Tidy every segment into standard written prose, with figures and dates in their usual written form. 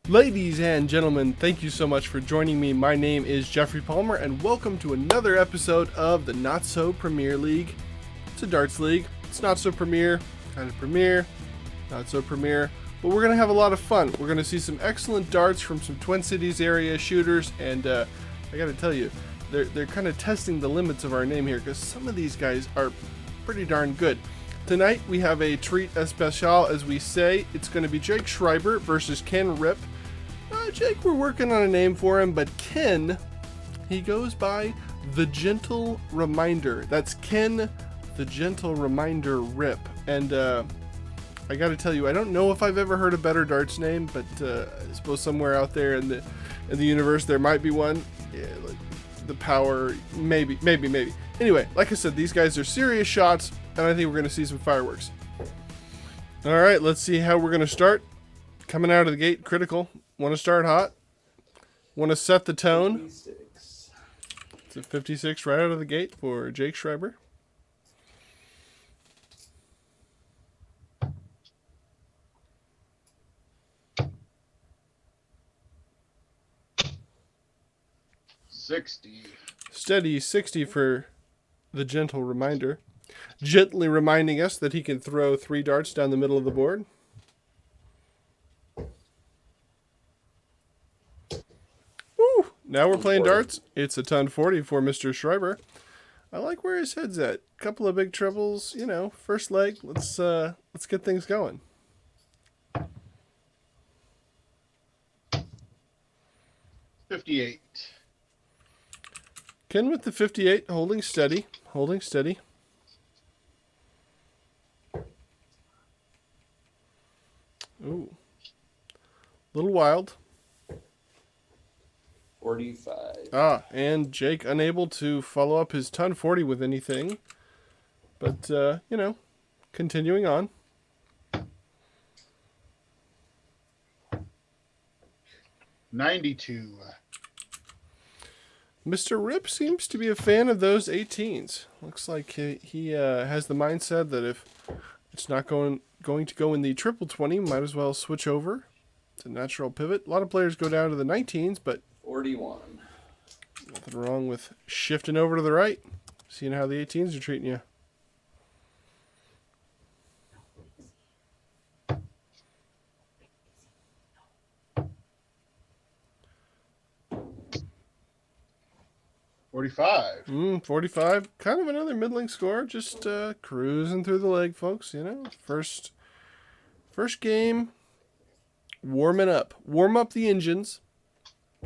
Ladies and gentlemen, thank you so much for joining me. My name is Jeffrey Palmer, and welcome to another episode of the Not So Premier League. It's a darts league. It's not so premier, kind of premier, not so premier, but we're going to have a lot of fun. We're going to see some excellent darts from some Twin Cities area shooters, and I got to tell you, they're kind of testing the limits of our name here, because some of these guys are pretty darn good. Tonight we have a treat especial, as we say. It's going to be Jake Schreiber versus Ken Ripp. Jake, we're working on a name for him, but Ken, he goes by the Gentle Reminder. That's Ken, the Gentle Reminder Ripp. And I got to tell you, I don't know if I've ever heard a better darts name, but I suppose somewhere out there in the universe there might be one. Yeah, like the power, maybe. Anyway, like I said, these guys are serious shots, and I think we're going to see some fireworks. All right, let's see how we're going to start. Coming out of the gate, critical. Want to start hot? Want to set the tone? 56. It's a 56 right out of the gate for Jake Schreiber. Steady 60 for the Gentle Reminder. Gently reminding us that he can throw 3 darts down the middle of the board. Now we're playing darts. It's a ton 40 for Mr. Schreiber. I like where his head's at. Couple of big trebles, you know, first leg. Let's get things going. $58. Ken with the 58, holding steady. Ooh. Little wild. 45. And Jake unable to follow up his ton 40 with anything. But, you know, continuing on. $92. Mr. Ripp seems to be a fan of those 18s. Looks like he has the mindset that if it's not going to go in the triple 20, might as well switch over. It's a natural pivot. A lot of players go down to the 19s, but 41. nothing wrong with shifting over to the right, seeing how the 18s are treating you. $45. 45. Kind of another middling score. Just cruising through the leg, folks. You know, first game. Warming up. Warm up the engines.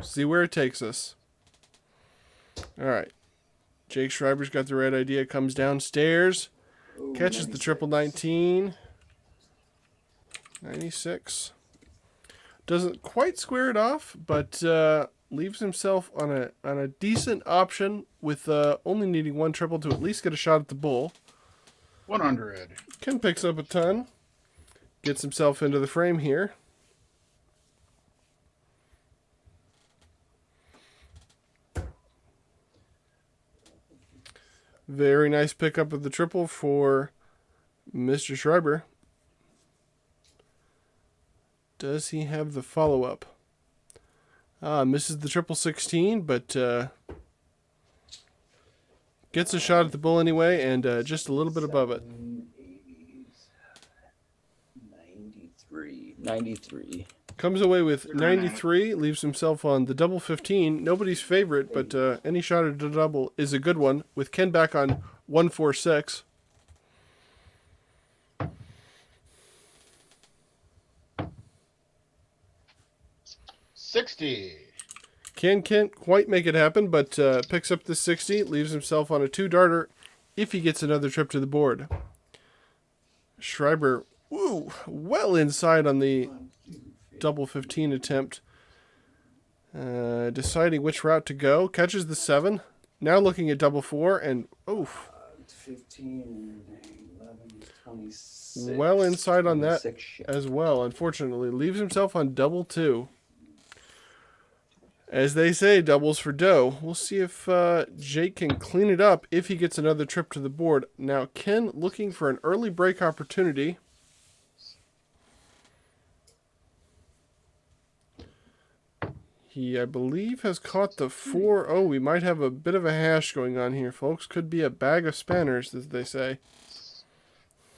See where it takes us. All right. Jake Schreiber's got the right idea. Comes downstairs. Ooh, Catches 96. the triple 19. 96. Doesn't quite square it off, but leaves himself on a decent option with only needing 1 triple to at least get a shot at the bull. 100. Ken picks up a ton. Gets himself into the frame here. Very nice pickup of the triple for Mr. Schreiber. Does he have the follow-up? Misses the triple 16, but gets a shot at the bull anyway, and just a little bit above it. 93. Comes away with 93, leaves himself on the double 15. Nobody's favorite, but any shot at a double is a good one, with Ken back on 146. $60. Ken can't quite make it happen, but picks up the 60, leaves himself on a 2-darter if he gets another trip to the board. Schreiber, well inside on the double 15 attempt. Deciding which route to go. Catches the 7. Now looking at double 4, and 15, 11, 26. Well inside on that 26. as well, unfortunately. Leaves himself on double 2. As they say, doubles for dough. We'll see if Jake can clean it up if he gets another trip to the board. Now, Ken looking for an early break opportunity. He, I believe, has caught the 4. Oh, we might have a bit of a hash going on here, folks. Could be a bag of spanners, as they say.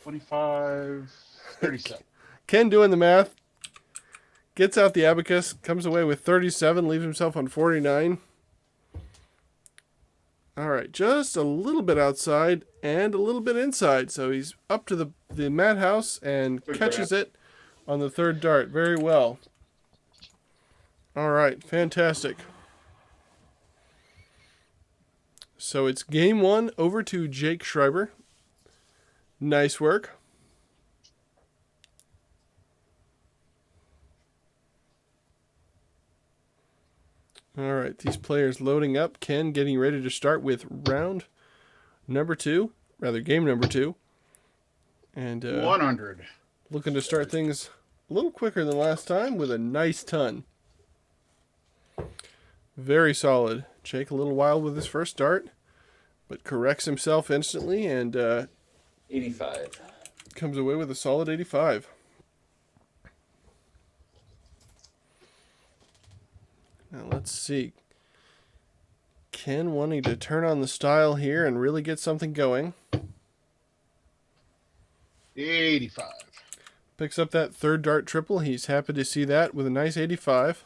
25, 37. Ken doing the math. Gets out the abacus, comes away with 37, leaves himself on 49. All right, just a little bit outside and a little bit inside. So he's up to the madhouse and catches it on the 3rd dart. Very well. All right, fantastic. So it's game 1 over to Jake Schreiber. Nice work. All right, these players loading up. Ken getting ready to start with round number 2, rather game number 2. And 100. looking to start things a little quicker than last time with a nice ton. Very solid. Jake a little wild with his first dart, but corrects himself instantly and 85. comes away with a solid 85. Now let's see. Ken wanting to turn on the style here and really get something going. 85. Picks up that 3rd dart triple. He's happy to see that with a nice 85.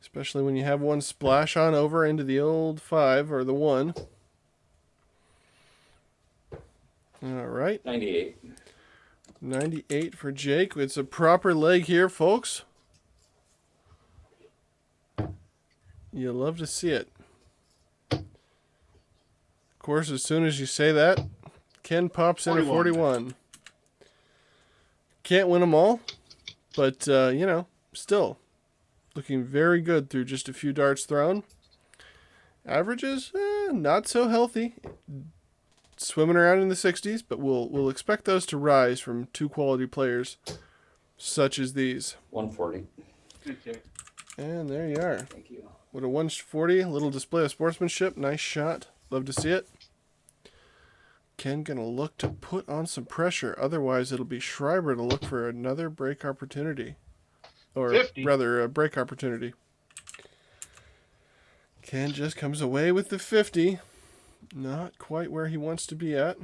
Especially when you have one splash on over into the old 5 or the 1. All right. 98. 98 for Jake. It's a proper leg here, folks. You love to see it. Of course, as soon as you say that, Ken pops in a 41. Can't win them all, but, still looking very good through just a few darts thrown. Averages, not so healthy. Swimming around in the 60s, but we'll expect those to rise from 2 quality players such as these. 140. Okay. And there you are. Thank you. With a 140, a little display of sportsmanship. Nice shot. Love to see it. Ken going to look to put on some pressure. Otherwise, it'll be Schreiber to look for another break opportunity. Or 50. rather, a break opportunity. Ken just comes away with the 50. Not quite where he wants to be at.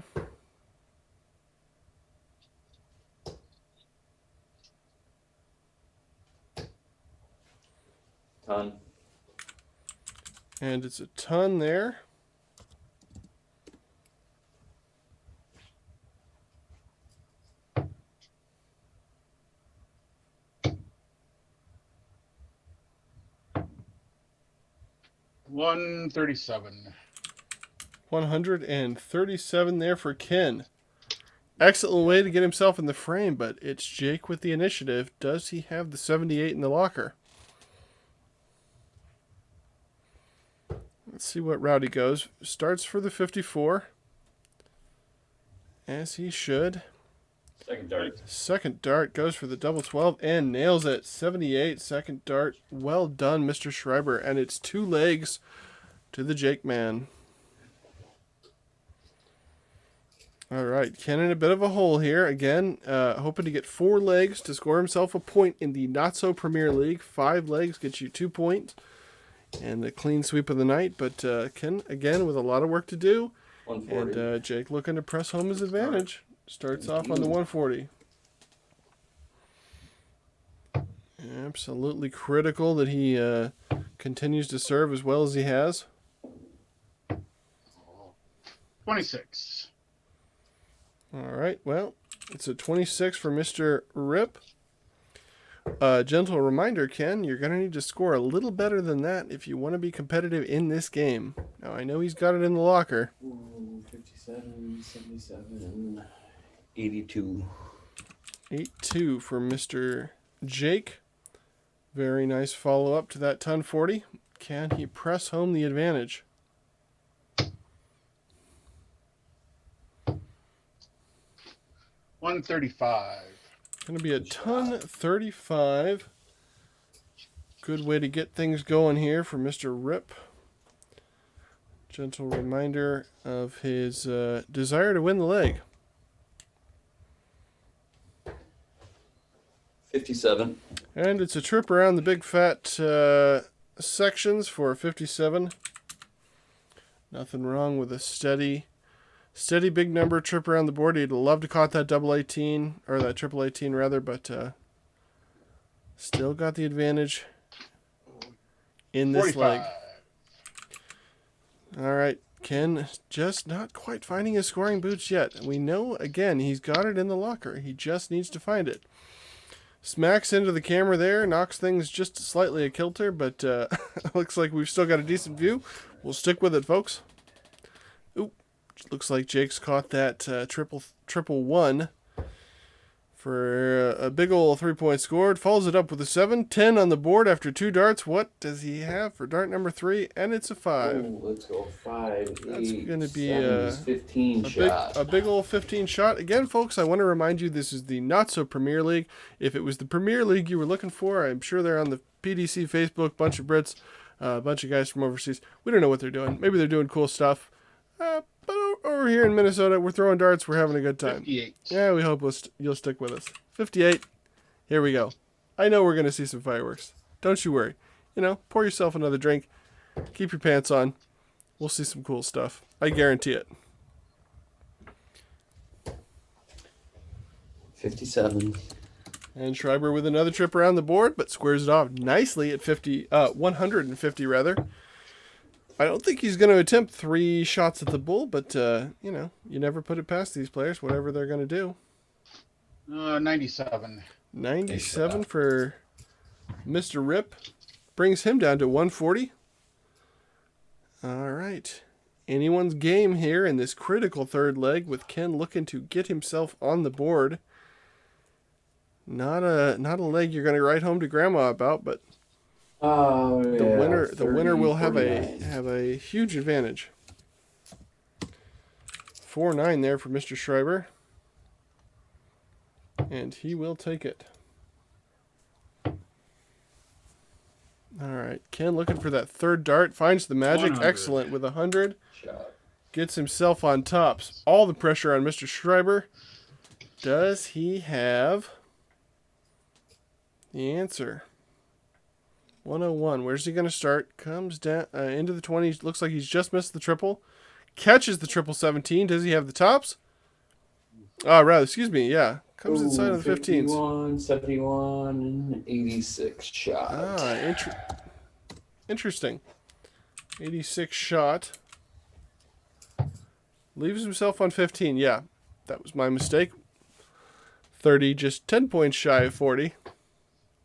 Ton. And it's a ton there. $137. 137 there for Ken. Excellent way to get himself in the frame, but it's Jake with the initiative. Does he have the 78 in the locker? Let's see what route he goes. Starts for the 54. As he should. 2nd dart. 2nd dart goes for the double 12 and nails it. 78, 2nd dart. Well done, Mr. Schreiber. And it's 2 legs to the Jake man. All right, Ken in a bit of a hole here. Again, hoping to get 4 legs to score himself a point in the Not-So-Premier League. 5 legs gets you 2 points. And the clean sweep of the night. But Ken, again, with a lot of work to do. 140. And Jake looking to press home his advantage. Starts off on the 140. Absolutely critical that he continues to serve as well as he has. 26. All right, well, it's a 26 for Mr. Ripp. Gentle reminder, Ken, you're going to need to score a little better than that if you want to be competitive in this game. Now, I know he's got it in the locker. 57, 77, 82. 8-2 for Mr. Jake. Very nice follow-up to that ton 40. Can he press home the advantage? $135. Going to be a ton 35. Good way to get things going here for Mr. Ripp. Gentle reminder of his desire to win the leg. 57. And it's a trip around the big fat sections for 57. Nothing wrong with a steady big number trip around the board. He'd love to caught that double 18, or that triple 18 rather, but still got the advantage in this 45. leg. All right, Ken just not quite finding his scoring boots yet. We know, again, he's got it in the locker. He just needs to find it. Smacks into the camera there, knocks things just slightly a kilter, but looks like we've still got a decent view. We'll stick with it, folks. Oop, looks like Jake's caught that triple one for a big ol' 3-point score. Follows it up with a 7, 10 on the board after 2 darts. What does he have for dart number 3? And it's a 5. Oh, let's go 5. That's going to be 15 shot. a big old 15 shot. Again, folks, I want to remind you this is the Not So Premier League. If it was the Premier League you were looking for, I'm sure they're on the PDC Facebook, bunch of Brits, a bunch of guys from overseas. We don't know what they're doing. Maybe they're doing cool stuff. But over here in Minnesota, we're throwing darts. We're having a good time. 58. Yeah, we hope you'll stick with us. 58. Here we go. I know we're going to see some fireworks. Don't you worry. Pour yourself another drink. Keep your pants on. We'll see some cool stuff. I guarantee it. 57. And Schreiber with another trip around the board, but squares it off nicely at 150 rather. I don't think he's going to attempt 3 shots at the bull, but, you never put it past these players, whatever they're going to do. 97. 97 for Mr. Ripp. Brings him down to 140. All right. Anyone's game here in this critical third leg with Ken looking to get himself on the board. Not a leg you're going to write home to Grandma about, but the winner will have a huge advantage. 4-9 there for Mr. Schreiber. And he will take it. All right, Ken looking for that third dart. Finds the magic. 100. Excellent with 100. Shot. Gets himself on tops. All the pressure on Mr. Schreiber. Does he have the answer? 101. Where's he going to start? Comes down into the 20s. Looks like he's just missed the triple. Catches the triple 17. Does he have the tops? Excuse me. Yeah. Comes inside of the 15s. 51, 71, and 86 shot. Interesting. 86 shot. Leaves himself on 15. Yeah, that was my mistake. 30, just 10 points shy of 40.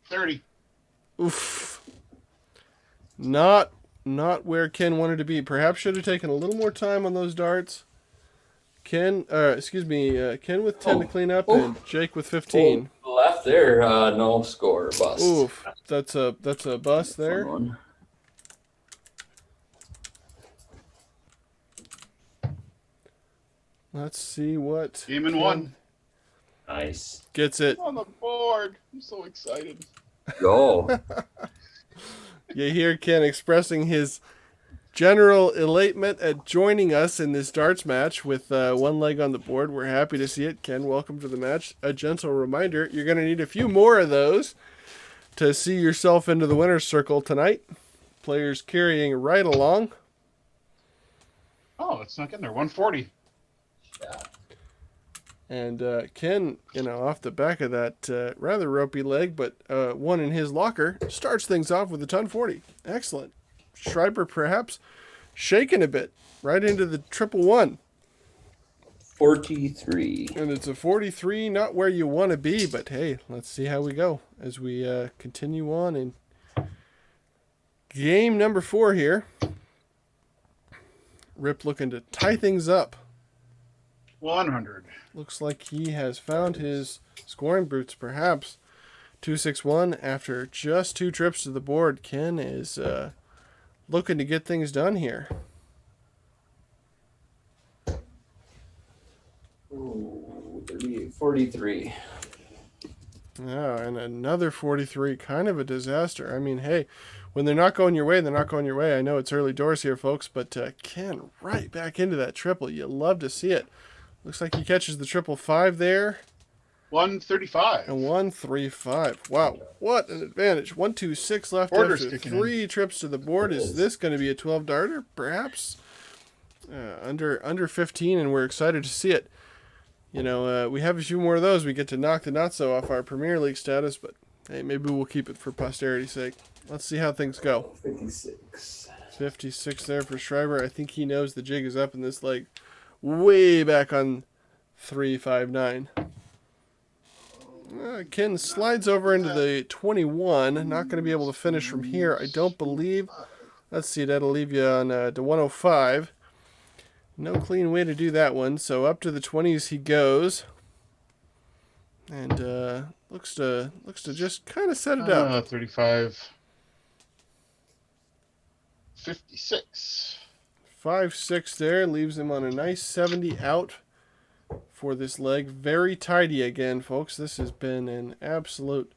30. Oof. Not where Ken wanted to be. Perhaps should have taken a little more time on those darts. Ken with 10 to clean up, and Jake with 15. Left there, no score, bust. Oof, that's a bust there. Fun one. Let's see what Game in 1. Nice. gets it. On the board. I'm so excited. Go. You hear Ken expressing his general elatement at joining us in this darts match with one leg on the board. We're happy to see it. Ken, welcome to the match. A gentle reminder, you're going to need a few more of those to see yourself into the winner's circle tonight. Players carrying right along. Oh, it's not getting there. 140. Shot. And Ken, off the back of that rather ropey leg, but one in his locker, starts things off with a ton 40. Excellent. Schreiber perhaps shaking a bit right into the triple one. 43. And it's a 43, not where you want to be, but hey, let's see how we go as we continue on in game number 4 here. Rip looking to tie things up. 100. Looks like he has found his scoring boots, perhaps. 261 after just 2 trips to the board. Ken is looking to get things done here. Ooh, 38, 43. Yeah, and another 43. Kind of a disaster. I mean, hey, when they're not going your way, they're not going your way. I know it's early doors here, folks, but Ken right back into that triple. You love to see it. Looks like he catches the triple 5 there. 135. And 135. Wow, what an advantage. 1, 2, 6 left Order's after kicking in. 3 trips to the board. It Is is. this going to be a 12-darter? Perhaps. Under 15, and we're excited to see it. You know, we have a few more of those. We get to knock the not-so off our Premier League status, but hey, maybe we'll keep it for posterity's sake. Let's see how things go. 56. 56 there for Schreiber. I think he knows the jig is up in this leg. Way back on 359. Ken slides over into the 21. Not going to be able to finish from here, I don't believe. Let's see, that'll leave you on to 105. No clean way to do that one. So up to the 20s he goes. And looks to just kind of set it up. 35. 56. 5-6 there, leaves him on a nice 70 out for this leg. Very tidy again, folks. This has been an absolute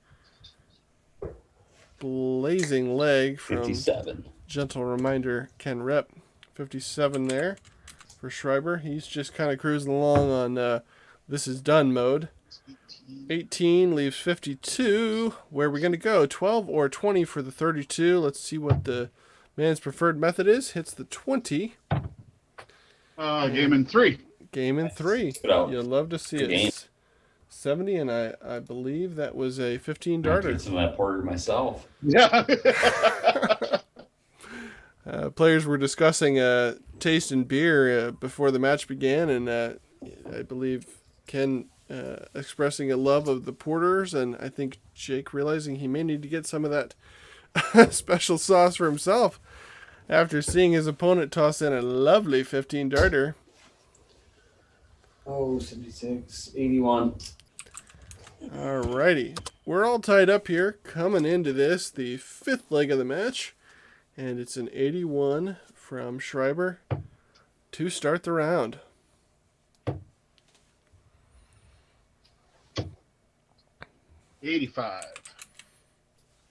blazing leg from 57. gentle reminder Ken Ripp. 57 there for Schreiber. He's just kind of cruising along on this is done mode. 18 leaves 52. Where are we going to go? 12 or 20 for the 32. Let's see what the man's preferred method is. Hits the 20. Game in 3. Game in 3. Good out. You'll love to see Good game. it. 70, and I believe that was a 15 I darter. did some of that porter myself. Yeah. Players were discussing taste in beer before the match began, and I believe Ken expressing a love of the porters, and I think Jake realizing he may need to get some of that special sauce for himself after seeing his opponent toss in a lovely 15 darter. Oh, 76. 81. Alrighty, we're all tied up here coming into this, the 5th leg of the match, and it's an 81 from Schreiber to start the round. $85.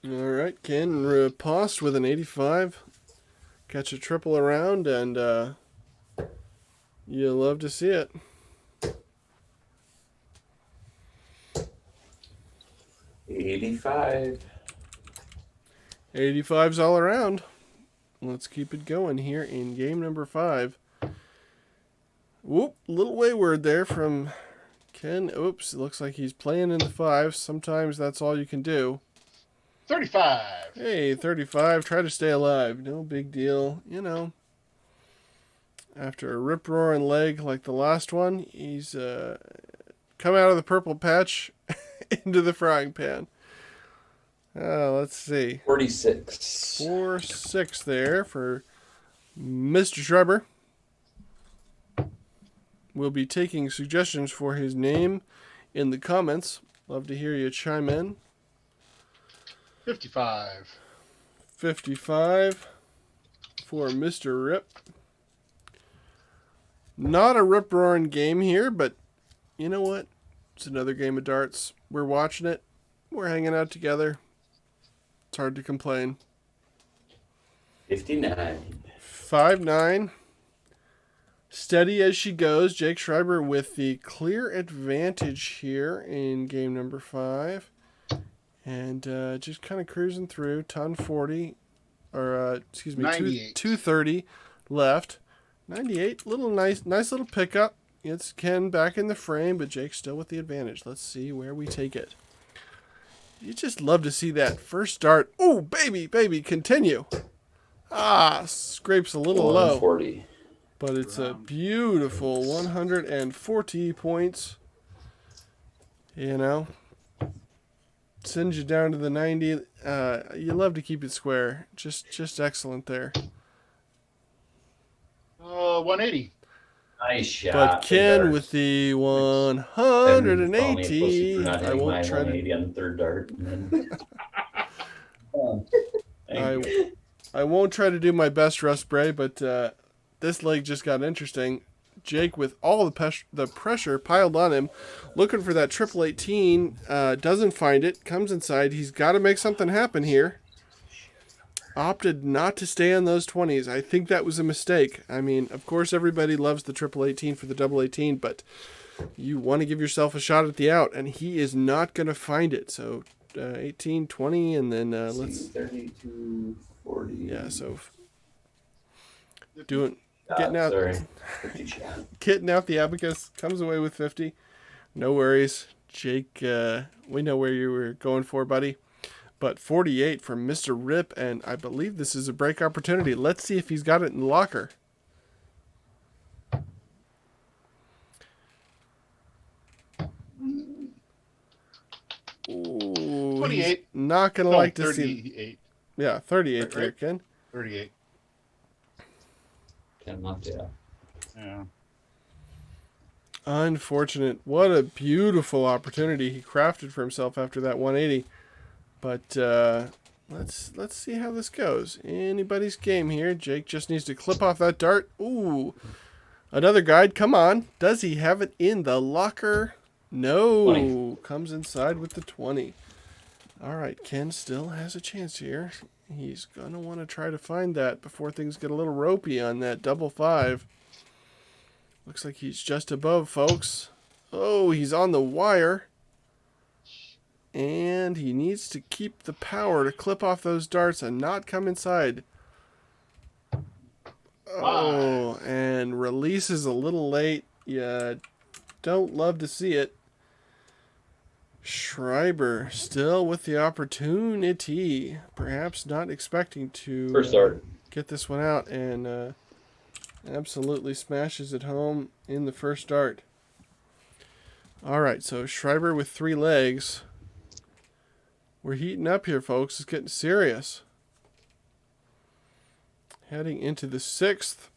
All right, Ken riposte with an 85. Catch a triple around, and you'll love to see it. 85. 85s all around. Let's keep it going here in game number 5. Whoop, little wayward there from Ken. Oops, it looks like he's playing in the 5s. Sometimes that's all you can do. 35. Hey, 35, try to stay alive. No big deal, you know. After a rip-roaring leg like the last one, he's come out of the purple patch into the frying pan. Let's see. 46. 4-6 there for Mr. Schreiber. We'll be taking suggestions for his name in the comments. Love to hear you chime in. 55. 55 for Mr. Rip. Not a rip-roaring game here, but you know what? It's another game of darts. We're watching it. We're hanging out together. It's hard to complain. 59. 5-9. Steady as she goes. Jake Schreiber with the clear advantage here in game number 5. And just kind of cruising through. Ton 40. Or, excuse me, 98. 230 left. 98. Nice little pickup. It's Ken back in the frame, but Jake's still with the advantage. Let's see where we take it. You just love to see that first start. Oh, baby, continue. Scrapes a little low. 140. But it's a beautiful 140 points. You know, sends you down to the 90. You love to keep it square. Just excellent there. 180. Nice shot. But Ken Darts. with the And call me a pussy 180. for not I hitting my won't try to. 180 on the third dart. And then... Thank you. I won't try to do my best, Russ Bray, but this leg just got interesting. Jake, with all the pressure piled on him, looking for that triple 18, doesn't find it, comes inside. He's got to make something happen here. Opted not to stay on those 20s. I think that was a mistake. I mean, of course, everybody loves the triple 18 for the double 18, but you want to give yourself a shot at the out, and he is not going to find it. So 18, 20, and then let's 32, 40. Yeah, so Getting out the abacus, comes away with 50. No worries, Jake. We know where you were going for, buddy. But 48 from Mr. Ripp, and I believe this is a break opportunity. Let's see if he's got it in the locker. Ooh, 28. Not going to like to 38. see... Yeah, 38 there, Ken. 38. Ken knocked it out. Yeah. Unfortunate. What a beautiful opportunity he crafted for himself after that 180. But let's see how this goes. Anybody's game here. Jake just needs to clip off that dart. Ooh. Another guide. Come on. Does he have it in the locker? No. 20. Comes inside with the 20. All right. Ken still has a chance here. He's going to want to try to find that before things get a little ropey on that double 5. Looks like he's just above, folks. Oh, he's on the wire. And he needs to keep the power to clip off those darts and not come inside. Oh, and releases a little late. Yeah, don't love to see it. Schreiber still with the opportunity. Perhaps not expecting to First start. Get this one out, and absolutely smashes it home in the first dart. All right, so Schreiber with 3 legs. We're heating up here, folks. It's getting serious. Heading into the 6th.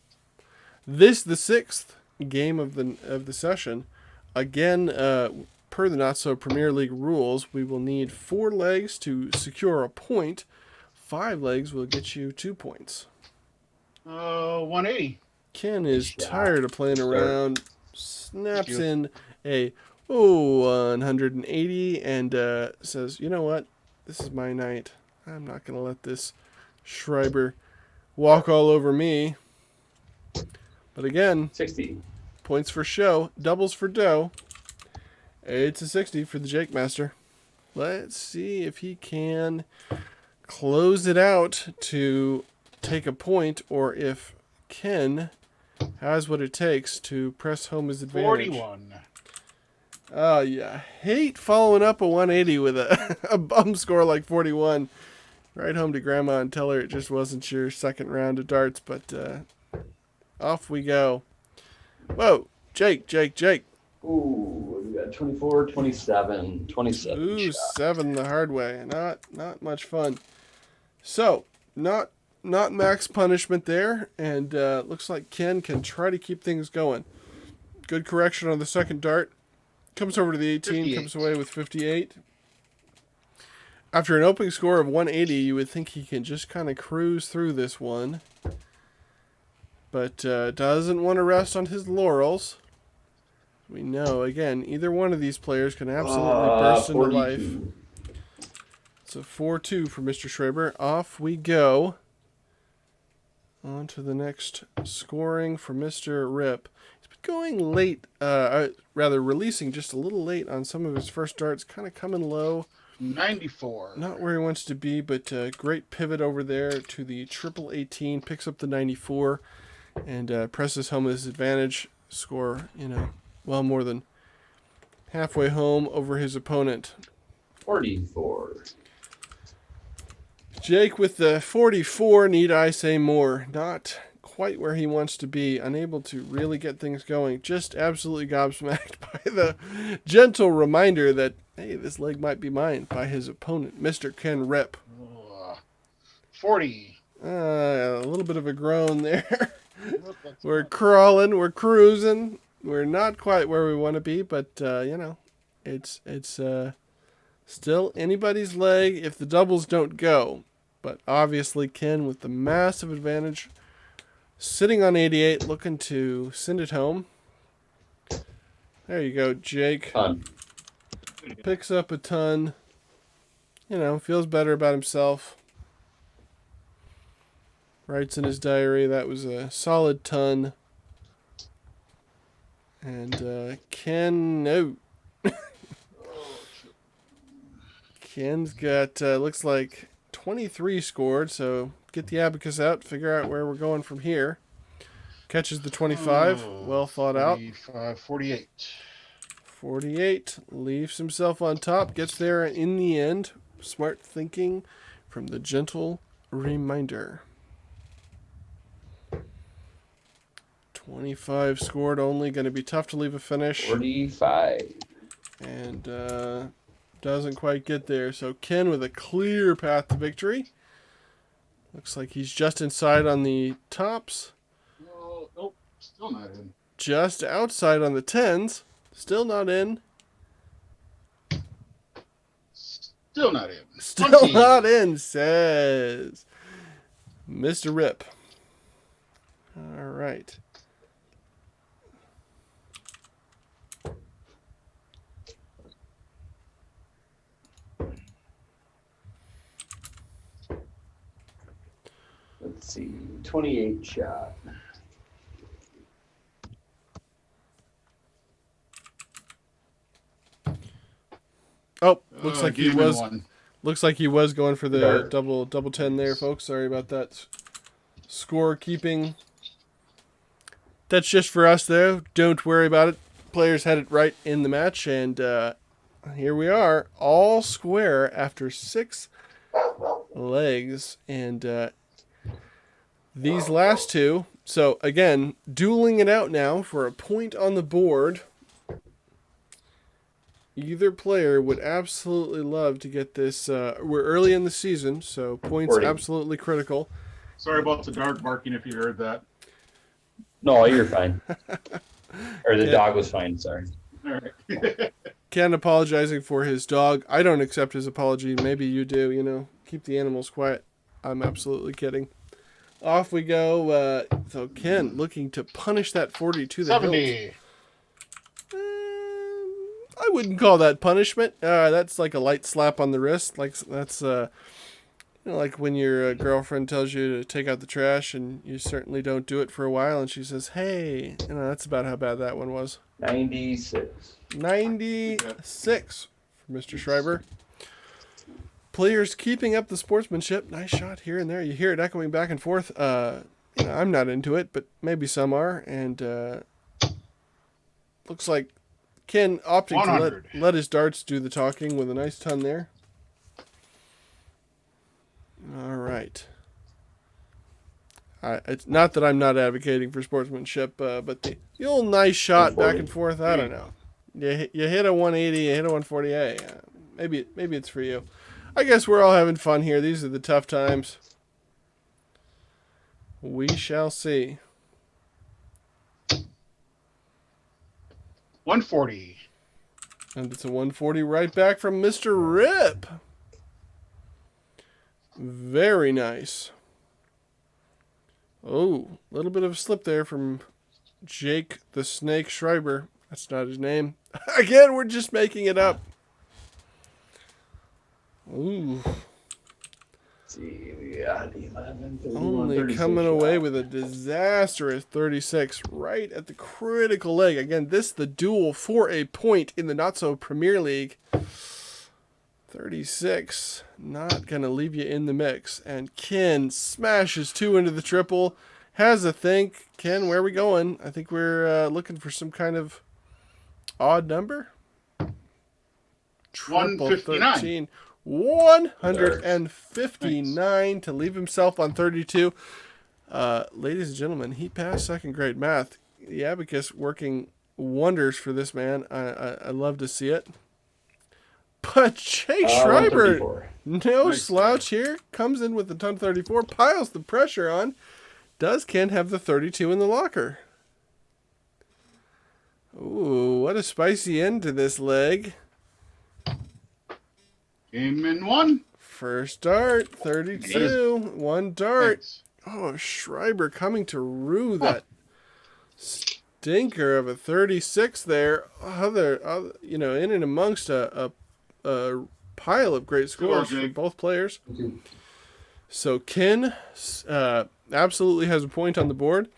The 6th game of the session. Again, per the Not So Premier League rules, we will need 4 legs to secure a point. 5 legs will get you 2 points. 180. Ken is tired of playing around. Snaps in a 180 and says, you know what? This is my night. I'm not going to let this Schreiber walk all over me. But again, 60. Points for show, doubles for dough. It's a 60 for the Jake Master. Let's see if he can close it out to take a point, or if Ken has what it takes to press home his advantage. 41. Oh, yeah. Hate following up a 180 with a bum score like 41. Right home to Grandma and tell her it just wasn't your second round of darts, but off we go. Whoa, Jake. Ooh, we got 24, 27, 27. Ooh, 7 the hard way. Not much fun. So, not max punishment there, and looks like Ken can try to keep things going. Good correction on the second dart. Comes over to the 18, 58. Comes away with 58. After an opening score of 180, you would think he can just kind of cruise through this one. But doesn't want to rest on his laurels. We know, again, either one of these players can absolutely burst into 42. life. It's a 4-2 for Mr. Schreiber. Off we go. On to the next scoring for Mr. Ripp. He's been going late, releasing just a little late on some of his first darts, kind of coming low. 94. Not where he wants to be, but great pivot over there to the triple 18, picks up the 94, and presses home his advantage. Score, well more than halfway home over his opponent. 44. Jake with the 44, need I say more? Not quite where he wants to be. Unable to really get things going. Just absolutely gobsmacked by the gentle reminder that, hey, this leg might be mine, by his opponent, Mr. Ken Ripp. 40. A little bit of a groan there. We're crawling, we're cruising. We're not quite where we want to be, but, it's still anybody's leg if the doubles don't go. But obviously Ken with the massive advantage, sitting on 88, looking to send it home. There you go, Jake. Ton. Picks up a ton. Feels better about himself. Writes in his diary that was a solid ton. And Ken, no. Ken's got, looks like 23 scored, so get the abacus out, figure out where we're going from here. Catches the 25, well thought out. 48. 48, leaves himself on top, gets there in the end. Smart thinking from the gentle reminder. 25 scored only, going to be tough to leave a finish. 45. And doesn't quite get there. So Ken with a clear path to victory. Looks like he's just inside on the tops. Oh, nope, still not in. Just outside on the tens. Still not in. Still not in. Still 20. not in, says Mr. Ripp. All right. Let's see, 28 shot. Oh, looks like he game in was. one. Looks like he was going for the Dark. double 10 there, folks. Sorry about that. Score keeping. That's just for us, though. Don't worry about it. Players had it right in the match, and here we are, all square after 6 legs. And these last two, so again, dueling it out now for a point on the board. Either player would absolutely love to get this. We're early in the season, so points 40. absolutely critical. Sorry about the dog barking if you heard that. No, you're fine. Or the Yeah. dog was fine, sorry. All right. Ken apologizing for his dog. I don't accept his apology. Maybe you do, you know. Keep the animals quiet. I'm absolutely kidding. Off we go. So Ken looking to punish that 40 to the hilt. 70. I wouldn't call that punishment. That's like a light slap on the wrist. Like that's like when your girlfriend tells you to take out the trash and you certainly don't do it for a while, and she says, "Hey," that's about how bad that one was. 96. 96 for Mr. Schreiber. Players keeping up the sportsmanship. Nice shot here and there. You hear it echoing back and forth. I'm not into it, but maybe some are. And looks like Ken opting 100. to let his darts do the talking with a nice ton there. All right. It's not that I'm not advocating for sportsmanship, but the old nice shot back and forth, I don't know. You hit a 180, you hit a 140, hey, maybe it's for you. I guess we're all having fun here. These are the tough times. We shall see. 140. And it's a 140 right back from Mr. Ripp. Very nice. Oh, a little bit of a slip there from Jake the Snake Schreiber. That's not his name. Again, we're just making it up. Ooh. Let's see, we got 11, 31, Only 36 coming away shot. with a disastrous 36 right at the critical leg. Again, this the duel for a point in the Not-So-Premier League. 36, not going to leave you in the mix. And Ken smashes 2 into the triple. Has a think. Ken, where are we going? I think we're looking for some kind of odd number. Triple 159. 13. 159 to leave himself on 32. Ladies and gentlemen, he passed second grade math. The abacus working wonders for this man. I love to see it. But Jake Schreiber, 134. no Nice slouch here, comes in with the ton 34, piles the pressure on. Does Ken have the 32 in the locker? Ooh, what a spicy end to this leg. Game in one. First dart, 32, one dart. Thanks. Oh, Schreiber coming to rue that stinker of a 36 there. Other in and amongst a pile of great scores for Jake. both players. So Ken absolutely has a point on the board.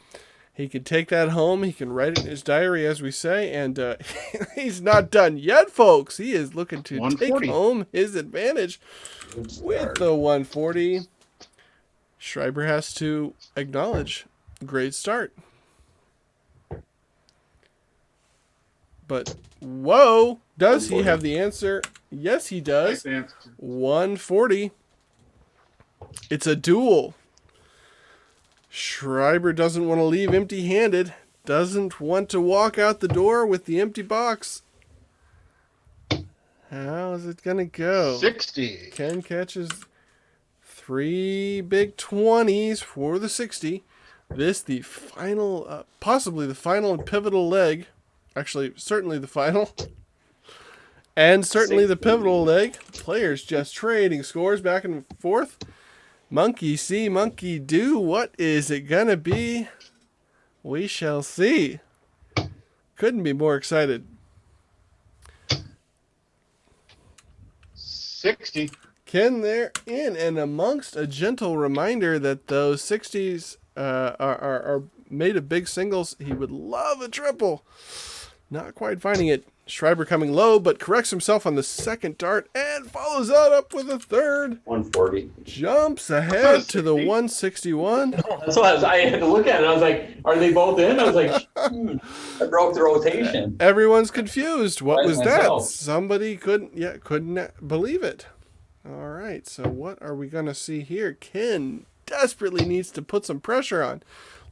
He can take that home. He can write it in his diary, as we say. And he's not done yet, folks. He is looking to take 140. home his advantage with the 140. Schreiber has to acknowledge, great start. But, whoa, does he have the answer? Yes, he does. Nice answer. 140. It's a duel. Schreiber doesn't want to leave empty-handed. Doesn't want to walk out the door with the empty box. How's it going to go? 60. Ken catches 3 big 20s for the 60. This the final, possibly the final and pivotal leg. Actually, certainly the final. And certainly the pivotal leg. Players just trading scores back and forth. Monkey see, monkey do. What is it going to be? We shall see. Couldn't be more excited. 60. Ken there in, and amongst a gentle reminder that those 60s are made of big singles. He would love a triple. Not quite finding it. Schreiber coming low, but corrects himself on the second dart and follows that up with a third. 140. Jumps ahead to the 161. That's what I had to look at it. I was like, are they both in? I was like, I broke the rotation. Everyone's confused. What Right, was myself. that? Somebody couldn't believe it. All right, so what are we going to see here? Ken desperately needs to put some pressure on.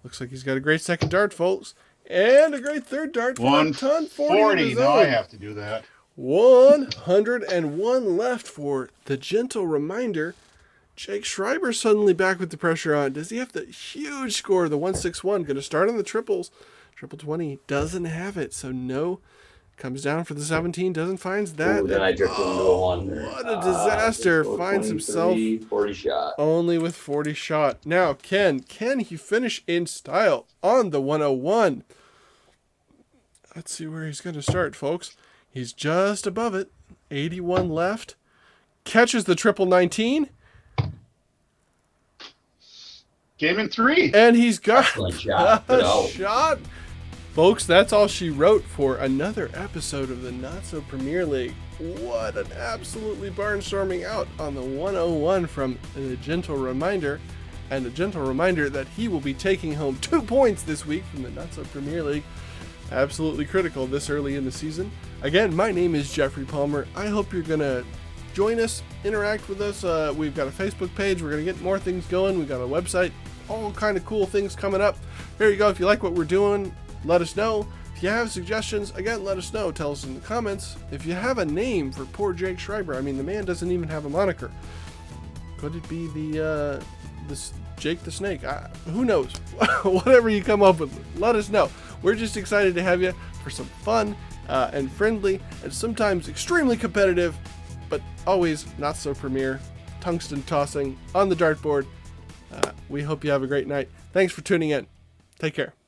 Looks like he's got a great second dart, folks. And a great third dart for a ton 40. Now I have to do that. 101 left for the gentle reminder. Jake Schreiber suddenly back with the pressure on. Does he have the huge score, the 161? Going to start on the triples. Triple 20 doesn't have it, so no. Comes down for the 17, doesn't find that. Ooh, then I drifted into a 1. What a disaster. Finds himself 40 shot. only with 40 shot. Now, can he finish in style on the 101? Let's see where he's going to start, folks. He's just above it. 81 left. Catches the triple 19. Game in 3. And he's got Excellent shot. a Good out. shot. Folks, that's all she wrote for another episode of the Not So Premier League. What an absolutely barnstorming out on the 101 from a gentle reminder. And a gentle reminder that he will be taking home 2 points this week from the Not So Premier League. Absolutely critical this early in the season. Again, my name is Jeffrey Palmer. I hope you're going to join us, interact with us. We've got a Facebook page. We're going to get more things going. We've got a website. All kind of cool things coming up. Here you go. If you like what we're doing, let us know. If you have suggestions, again, let us know. Tell us in the comments. If you have a name for poor Jake Schreiber, I mean, the man doesn't even have a moniker. Could it be this Jake the Snake? Who knows? Whatever you come up with, let us know. We're just excited to have you for some fun and friendly and sometimes extremely competitive, but always not so premier, tungsten tossing on the dartboard. We hope you have a great night. Thanks for tuning in. Take care.